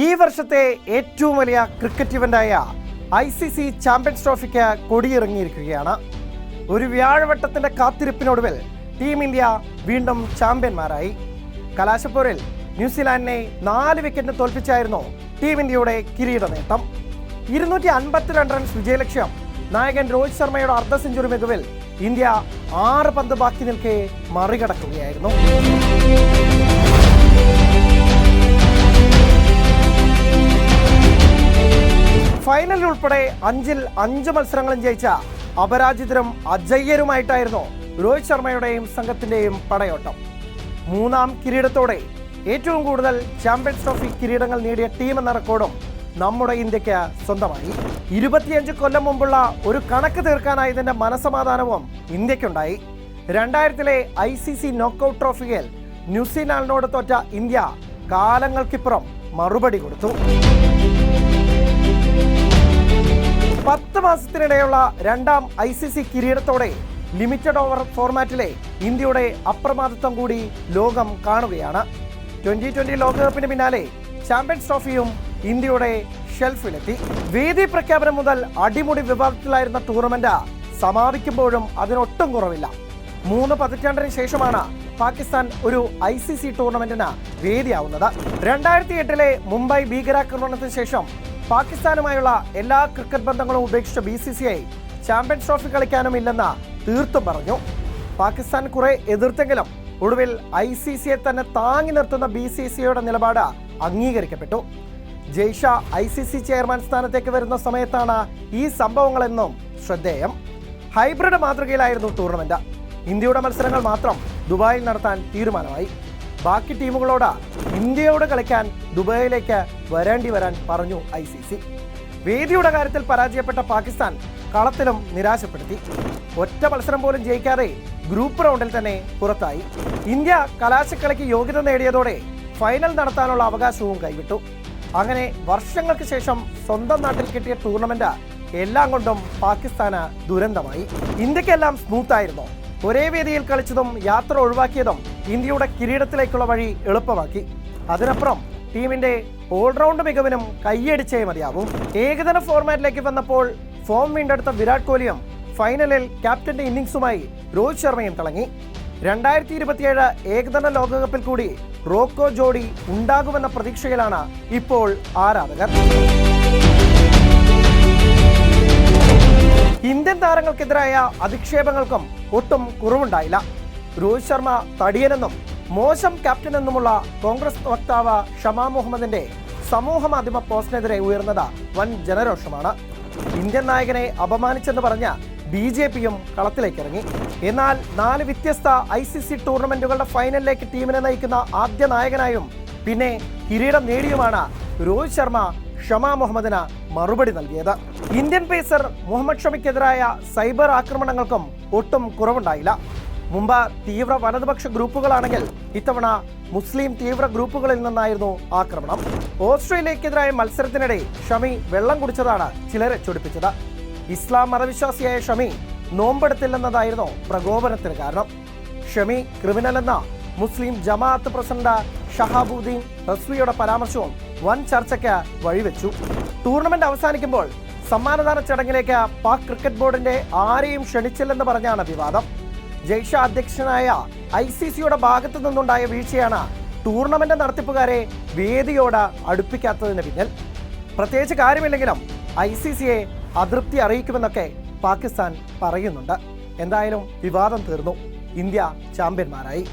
ഈ വർഷത്തെ ഏറ്റവും വലിയ ക്രിക്കറ്റ് ഇവന്റായ ICC ചാമ്പ്യൻസ് ട്രോഫിക്ക് കൊടിയിറങ്ങിയിരിക്കുകയാണ്. ഒരു വ്യാഴവട്ടത്തിന്റെ കാത്തിരിപ്പിനൊടുവിൽ ടീം ഇന്ത്യ വീണ്ടും ചാമ്പ്യന്മാരായി. കലാശപ്പോരിൽ ന്യൂസിലാൻഡിനെ 4 വിക്കറ്റിന് തോൽപ്പിച്ചായിരുന്നു ടീം ഇന്ത്യയുടെ കിരീട നേട്ടം. 252 റൺസ് വിജയലക്ഷ്യം നായകൻ രോഹിത് ശർമ്മയുടെ അർദ്ധ സെഞ്ചുറി മികവിൽ ഇന്ത്യ 6 പന്ത് ബാക്കി നിൽക്കെ മറികടക്കുകയായിരുന്നു. ഫൈനലിൽ ഉൾപ്പെടെ 5-ൽ 5 മത്സരങ്ങളും ജയിച്ച അപരാജിതരും അജയ്യരുമായിട്ടായിരുന്നു രോഹിത് ശർമ്മയുടെയും സംഘത്തിന്റെയും പടയോട്ടം. 3ാം കിരീടത്തോടെ ഏറ്റവും കൂടുതൽ ചാമ്പ്യൻസ് ട്രോഫി കിരീടങ്ങൾ നേടിയ ടീം എന്ന റെക്കോർഡും നമ്മുടെ ഇന്ത്യക്ക് സ്വന്തമായി. 25 കൊല്ലം മുമ്പുള്ള ഒരു കണക്ക് തീർക്കാനായതിന്റെ മനസമാധാനവും ഇന്ത്യക്കുണ്ടായി. 2000-ലെ ICC നോക്കൌട്ട് ട്രോഫിയിൽ ന്യൂസിലാൻഡിനോട് തോറ്റ ഇന്ത്യ കാലങ്ങൾക്കിപ്പുറം മറുപടി കൊടുത്തു. 10 മാസത്തിനിടെയുള്ള 2ാം ICC കിരീടത്തോടെ ലിമിറ്റഡ് ഓവർ ഫോർമാറ്റിലെ ഇന്ത്യയുടെ അപ്രമാദിത്വം കൂടി ലോകം കാണുകയാണ്. 2020 ലോകകപ്പിന് പിന്നാലെ ചാമ്പ്യൻസ് ട്രോഫിയും ഇന്ത്യയുടെ ഷെൽഫിലെത്തി. വേദി പ്രഖ്യാപനം മുതൽ അടിമുടി വിവാദത്തിലായിരുന്ന ടൂർണമെന്റ് സമാപിക്കുമ്പോഴും അതിനൊട്ടും കുറവില്ല. 3 പതിറ്റാണ്ടിന് ശേഷമാണ് പാകിസ്ഥാൻ ഒരു ICC ടൂർണമെന്റിന് വേദിയാവുന്നത്. 2008-ലെ മുംബൈ ഭീകരാക്രമണത്തിന് ശേഷം പാകിസ്ഥാനുമായുള്ള എല്ലാ ക്രിക്കറ്റ് ബന്ധങ്ങളും ഉപേക്ഷിച്ച BCCI ചാമ്പ്യൻസ് ട്രോഫി കളിക്കാനും ഇല്ലെന്ന് തീർത്തും പറഞ്ഞു. പാകിസ്ഥാൻ കുറെ എതിർത്തെങ്കിലും ഒടുവിൽ ICCയെ തന്നെ താങ്ങി നിർത്തുന്ന BCCIയുടെ നിലപാട് അംഗീകരിക്കപ്പെട്ടു. ജയ്ഷ ICC ചെയർമാൻ സ്ഥാനത്തേക്ക് വരുന്ന സമയത്താണ് ഈ സംഭവങ്ങളെന്നും ശ്രദ്ധേയം. ഹൈബ്രിഡ് മാതൃകയിലായിരുന്നു ടൂർണമെന്റ്. ഇന്ത്യയുടെ മത്സരങ്ങൾ മാത്രം ദുബായിൽ നടത്താൻ തീരുമാനമായി. ബാക്കി ടീമുകളോട് ഇന്ത്യയോട് കളിക്കാൻ ദുബായിലേക്ക് വരാൻ പറഞ്ഞു ICC. വേദിയുടെ കാര്യത്തിൽ പരാജയപ്പെട്ട പാകിസ്ഥാൻ കളത്തിലും നിരാശപ്പെടുത്തി. ഒറ്റ മത്സരം പോലും ജയിക്കാതെ ഗ്രൂപ്പ് റൗണ്ടിൽ തന്നെ പുറത്തായി. ഇന്ത്യ കലാശക്കളിക്ക് യോഗ്യത നേടിയതോടെ ഫൈനൽ നടത്താനുള്ള അവകാശവും കൈവിട്ടു. അങ്ങനെ വർഷങ്ങൾക്ക് ശേഷം സ്വന്തം നാട്ടിൽ കിട്ടിയ ടൂർണമെന്റ് എല്ലാം കൊണ്ടും പാകിസ്ഥാന് ദുരന്തമായി. ഇന്ത്യക്കെല്ലാം സ്മൂത്തായിരുന്നു. ഒരേ വേദിയിൽ കളിച്ചതും യാത്ര ഒഴിവാക്കിയതും ഇന്ത്യയുടെ കിരീടത്തിലേക്കുള്ള വഴി എളുപ്പമാക്കി. അതിനപ്പുറം ടീമിന്റെ ഓൾറൗണ്ട് മികവിനും കൈയടിച്ചേ മതിയാവും. ഏകദിന ഫോർമാറ്റിലേക്ക് വന്നപ്പോൾ ഫോം വീണ്ടെടുത്ത വിരാട് കോഹ്ലിയും ഫൈനലിൽ ക്യാപ്റ്റന്റെ ഇന്നിംഗ്സുമായി രോഹിത് ശർമ്മയും തിളങ്ങി. 2027 ഏകദിന ലോകകപ്പിൽ കൂടി റോക്കോ ജോഡി ഉണ്ടാകുമെന്ന പ്രതീക്ഷയിലാണ് ഇപ്പോൾ ആരാധകർ. ഇന്ത്യൻ താരങ്ങൾക്കെതിരായ അധിക്ഷേപങ്ങൾക്കും ഒട്ടും കുറവുണ്ടായില്ല. രോഹിത് ശർമ്മ തടിയനെന്നും മോശം ക്യാപ്റ്റനെന്നുമുള്ള കോൺഗ്രസ് വക്താവ് ഷമാ മുഹമ്മദിന്റെ സമൂഹ മാധ്യമ പോസ്റ്റിനെതിരെ ഉയർന്നത് വൻ ജനരോഷമാണ്. ഇന്ത്യൻ നായകനെ അപമാനിച്ചെന്ന് പറഞ്ഞ BJPയും കളത്തിലേക്കിറങ്ങി. എന്നാൽ 4 വ്യത്യസ്ത ICC ടൂർണമെന്റുകളുടെ ഫൈനലിലേക്ക് ടീമിനെ നയിക്കുന്ന ആദ്യ നായകനായും പിന്നെ കിരീടം നേടിയുമാണ് രോഹിത് ശർമ്മ ഷമാ മുഹമ്മദിന് മറുപടി നൽകിയത്. ഇന്ത്യൻ പേസർ മുഹമ്മദ് ഷമിക്കെതിരായ സൈബർ ആക്രമണങ്ങൾക്കും ഒട്ടും കുറവുണ്ടായില്ല. മുമ്പ് തീവ്ര വലതുപക്ഷ ഗ്രൂപ്പുകളാണെങ്കിൽ ഇത്തവണ മുസ്ലിം തീവ്ര ഗ്രൂപ്പുകളിൽ നിന്നായിരുന്നു ആക്രമണം. ഓസ്ട്രേലിയക്കെതിരായ മത്സരത്തിനിടെ ഷമി വെള്ളം കുടിച്ചതാണ് ചിലരെ ചൊടിപ്പിച്ചത്. ഇസ്ലാം മതവിശ്വാസിയായ ഷമി നോമ്പെടുത്തില്ലെന്നതായിരുന്നു പ്രകോപനത്തിന് കാരണം. ഷമി ക്രിമിനലെന്ന മുസ്ലിം ജമാഅത്ത് പ്രസിഡന്റ് ഷഹാബുദ്ദീൻ റസ്വിയുടെ പരാമർശവും വൻ ചർച്ചയ്ക്ക് വഴിവെച്ചു. ടൂർണമെന്റ് അവസാനിക്കുമ്പോൾ സമ്മാനദാന ചടങ്ങിലേക്ക് പാക് ക്രിക്കറ്റ് ബോർഡിന്റെ ആരെയും ക്ഷണിച്ചില്ലെന്ന് പറഞ്ഞാണ് വിവാദം. ജയ്ഷ അധ്യക്ഷനായ ICCയുടെ ഭാഗത്തു നിന്നുണ്ടായ വീഴ്ചയാണ് ടൂർണമെന്റ് നടത്തിപ്പുകാരെ വേദിയോട് അടുപ്പിക്കാത്തതിന് പിന്നിൽ. പ്രത്യേകിച്ച് കാര്യമില്ലെങ്കിലും ICCയെ അതൃപ്തി അറിയിക്കുമെന്നൊക്കെ പാകിസ്ഥാൻ പറയുന്നുണ്ട്. എന്തായാലും വിവാദം തീർന്നു. ഇന്ത്യ ചാമ്പ്യന്മാരായി.